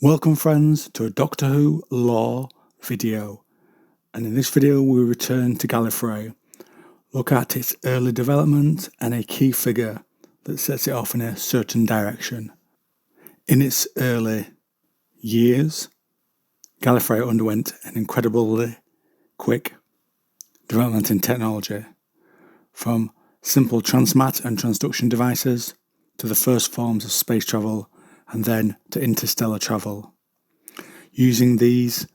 Welcome friends to a Doctor Who lore video, and in this video we return to Gallifrey, look at its early development and a key figure that sets it off in a certain direction. In its early years, Gallifrey underwent an incredibly quick development in technology, from simple transmat and transduction devices to the first forms of space travel and then to interstellar travel. Using these,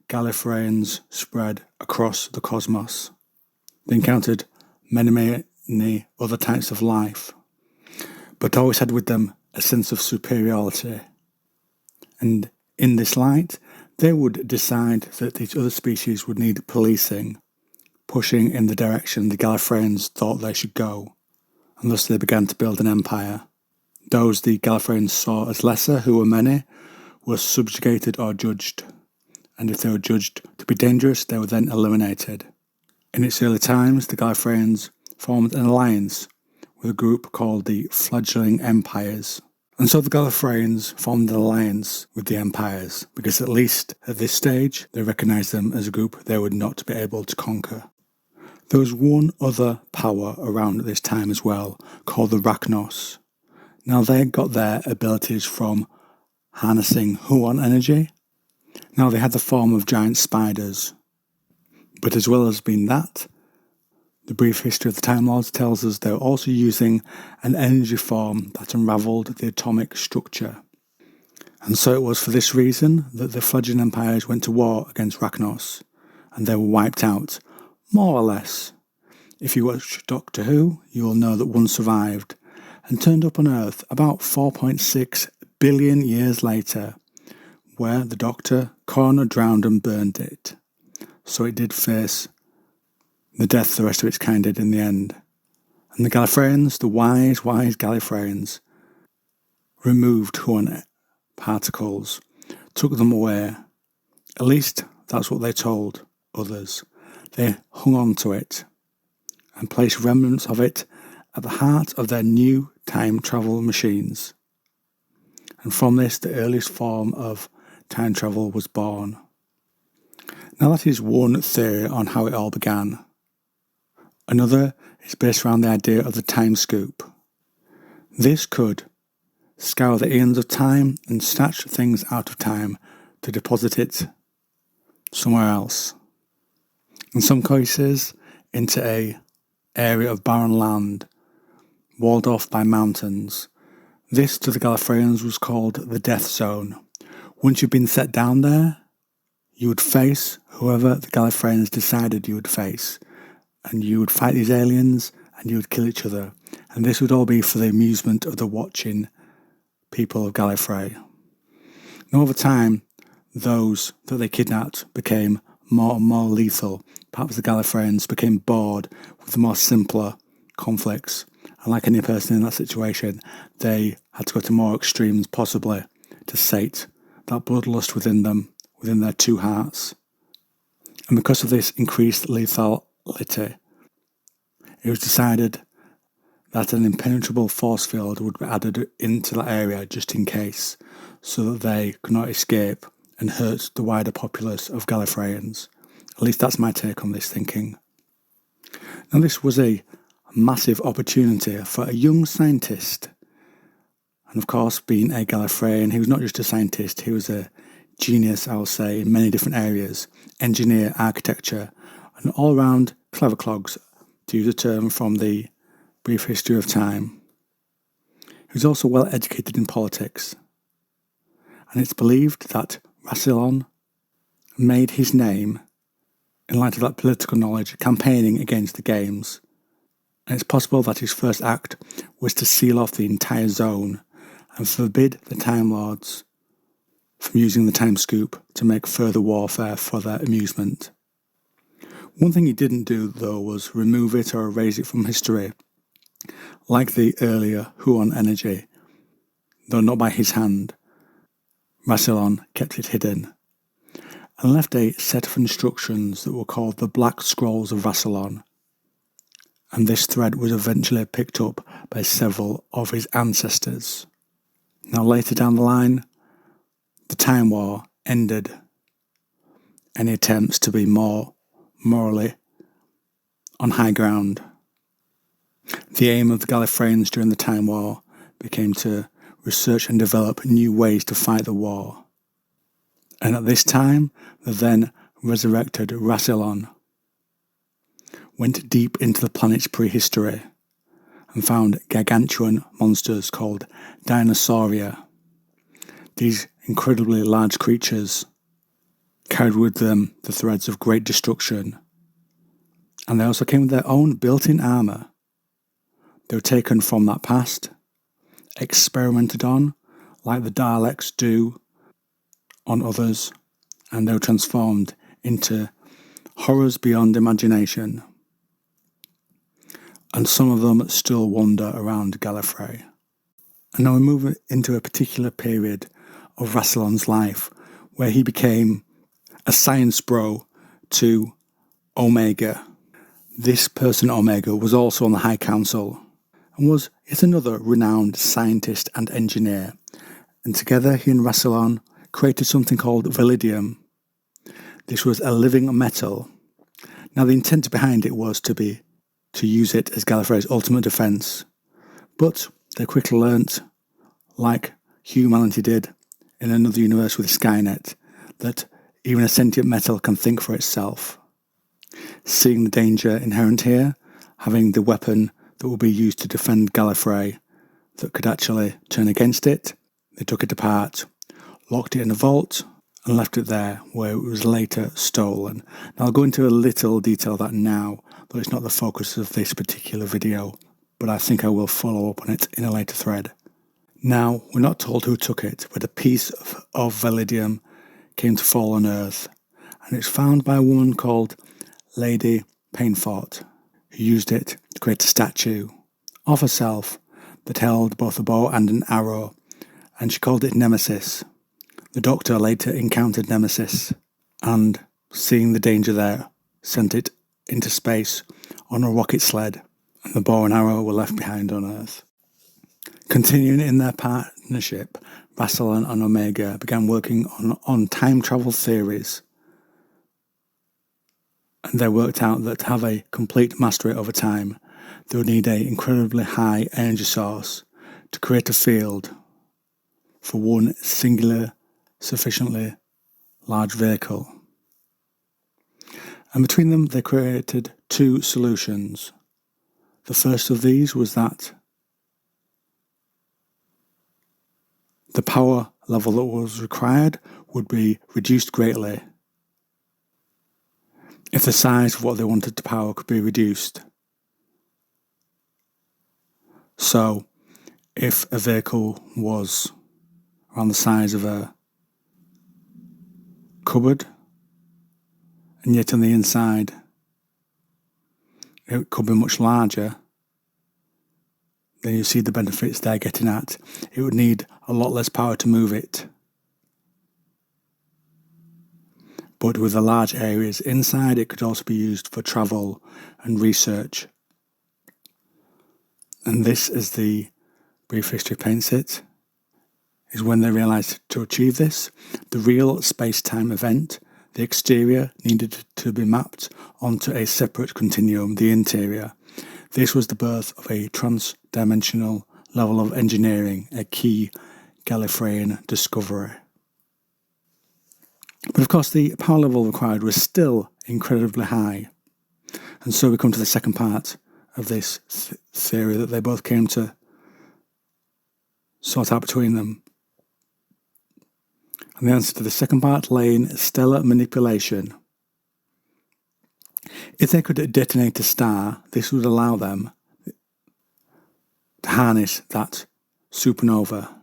Gallifreyans spread across the cosmos. They encountered many other types of life, but always had with them a sense of superiority. And in this light, they would decide that these other species would need policing, pushing in the direction the Gallifreyans thought they should go, and thus they began to build an empire. Those the Gallifreyans saw as lesser, who were many, were subjugated or judged, and if they were judged to be dangerous, they were then eliminated. In its early times, the Gallifreyans formed an alliance with a group called the Fledgling Empires. And so the Gallifreyans formed an alliance with the Empires, because at least at this stage, they recognised them as a group they would not be able to conquer. There was one other power around at this time as well, called the Rachnos. Now they got their abilities from harnessing Huon energy. Now they had the form of giant spiders. But as well as being that, the brief history of the Time Lords tells us they were also using an energy form that unravelled the atomic structure. And so it was for this reason that the fledgling empires went to war against Rachnos, and they were wiped out, more or less. If you watch Doctor Who, you will know that one survived and turned up on Earth about 4.6 billion years later, where the Doctor cornered, drowned and burned it. So it did face the death the rest of its kind did in the end. And the Gallifreyans, the wise Gallifreyans, removed Huon particles, took them away. At least that's what they told others. They hung on to it and placed remnants of it at the heart of their new time travel machines. And from this, the earliest form of time travel was born. Now that is one theory on how it all began. Another is based around the idea of the time scoop. This could scour the eons of time and snatch things out of time to deposit it somewhere else. In some cases, into an area of barren land, walled off by mountains. This, to the Gallifreyans, was called the Death Zone. Once you've been set down there, you would face whoever the Gallifreyans decided you would face, and you would fight these aliens, and you would kill each other, and this would all be for the amusement of the watching people of Gallifrey. And over time, those that they kidnapped became more and more lethal. Perhaps the Gallifreyans became bored with the more simpler conflicts. And like any person in that situation, they had to go to more extremes possibly to sate that bloodlust within them, within their two hearts. And because of this increased lethality, it was decided that an impenetrable force field would be added into that area just in case, so that they could not escape and hurt the wider populace of Gallifreyans. At least that's my take on this thinking. Now this was a massive opportunity for a young scientist. And of course, being a Gallifreyan, he was not just a scientist, he was a genius, I will say, in many different areas. Engineer, architecture, and all-round clever clogs, to use a term from the brief history of time. He was also well educated in politics. And it's believed that Rassilon made his name, in light of that political knowledge, campaigning against the games. And it's possible that his first act was to seal off the entire zone and forbid the Time Lords from using the time scoop to make further warfare for their amusement. One thing he didn't do, though, was remove it or erase it from history, like the earlier Huon energy, though not by his hand. Rassilon kept it hidden and left a set of instructions that were called the Black Scrolls of Rassilon. And this thread was eventually picked up by several of his ancestors. Now later down the line, the Time War ended any attempts to be more morally on high ground. The aim of the Gallifreyans during the Time War became to research and develop new ways to fight the war. And at this time, the then resurrected Rassilon went deep into the planet's prehistory and found gargantuan monsters called Dinosauria. These incredibly large creatures carried with them the threads of great destruction, and they also came with their own built-in armour. They were taken from that past, experimented on, like the Daleks do on others, and they were transformed into horrors beyond imagination. And some of them still wander around Gallifrey. And now we move into a particular period of Rassilon's life where he became a science bro to Omega. This person, Omega, was also on the High Council and was yet another renowned scientist and engineer. And together he and Rassilon created something called Validium. This was a living metal. Now the intent behind it was to use it as Gallifrey's ultimate defence. But they quickly learnt, like humanity did in another universe with Skynet, that even a sentient metal can think for itself. Seeing the danger inherent here, having the weapon that would be used to defend Gallifrey that could actually turn against it, they took it apart, locked it in a vault, and left it there, where it was later stolen. Now I'll go into a little detail of that now, though it's not the focus of this particular video, but I think I will follow up on it in a later thread. Now, we're not told who took it, but a piece of Validium came to fall on Earth, and it's found by a woman called Lady Painfort, who used it to create a statue of herself that held both a bow and an arrow, and she called it Nemesis. The Doctor later encountered Nemesis, and seeing the danger there, sent it into space on a rocket sled, and the bow and arrow were left behind on Earth. Continuing in their partnership, Rassilon and Omega began working on time travel theories, and they worked out that to have a complete mastery over time, they would need an incredibly high energy source to create a field for one singular, sufficiently large vehicle. And between them, they created two solutions. The first of these was that the power level that was required would be reduced greatly if the size of what they wanted to power could be reduced. So, if a vehicle was around the size of a cupboard, and yet on the inside it could be much larger, then you see the benefits they're getting at. It would need a lot less power to move it. But with the large areas inside, it could also be used for travel and research. And this, as the brief history paints it, is when they realised to achieve this, the real space-time event, the exterior, needed to be mapped onto a separate continuum, the interior. This was the birth of a trans-dimensional level of engineering, a key Gallifreyan discovery. But of course the power level required was still incredibly high. And so we come to the second part of this theory that they both came to sort out between them. And the answer to the second part lay in stellar manipulation. If they could detonate a star, this would allow them to harness that supernova.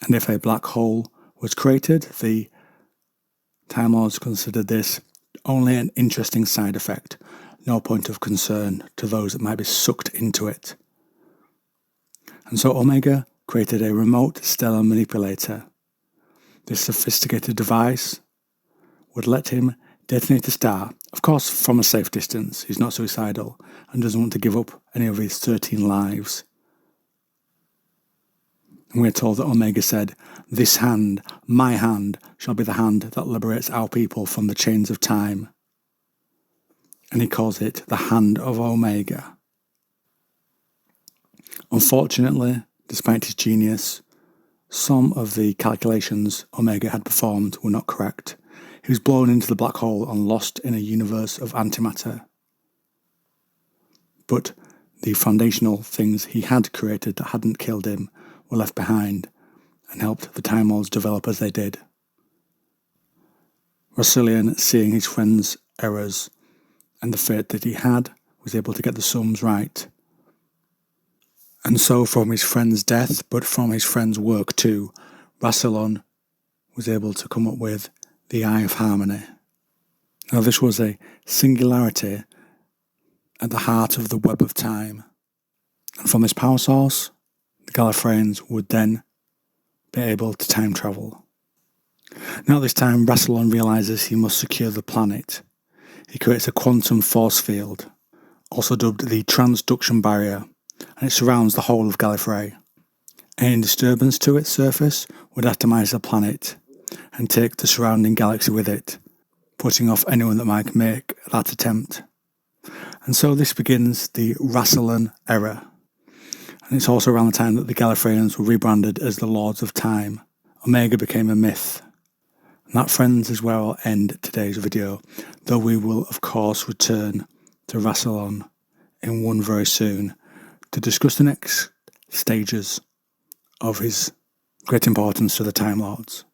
And if a black hole was created, the Time Lords considered this only an interesting side effect, no point of concern to those that might be sucked into it. And so Omega created a remote stellar manipulator. This sophisticated device would let him detonate a star, of course from a safe distance. He's not suicidal and doesn't want to give up any of his 13 lives. And we're told that Omega said, "This hand, my hand, shall be the hand that liberates our people from the chains of time." And he calls it the Hand of Omega. Unfortunately, despite his genius, some of the calculations Omega had performed were not correct. He was blown into the black hole and lost in a universe of antimatter. But the foundational things he had created that hadn't killed him were left behind and helped the Time Lords develop as they did. Rassilon, seeing his friend's errors and the fate that he had, was able to get the sums right. And so from his friend's death, but from his friend's work too, Rassilon was able to come up with the Eye of Harmony. Now this was a singularity at the heart of the web of time. And from this power source, the Gallifreyans would then be able to time travel. Now at this time, Rassilon realises he must secure the planet. He creates a quantum force field, also dubbed the transduction barrier, and it surrounds the whole of Gallifrey. Any disturbance to its surface would atomise the planet and take the surrounding galaxy with it, putting off anyone that might make that attempt. And so this begins the Rassilon era. And it's also around the time that the Gallifreyans were rebranded as the Lords of Time. Omega became a myth. And that, friends, is where I'll end today's video, though we will of course return to Rassilon in one very soon to discuss the next stages of his great importance to the Time Lords.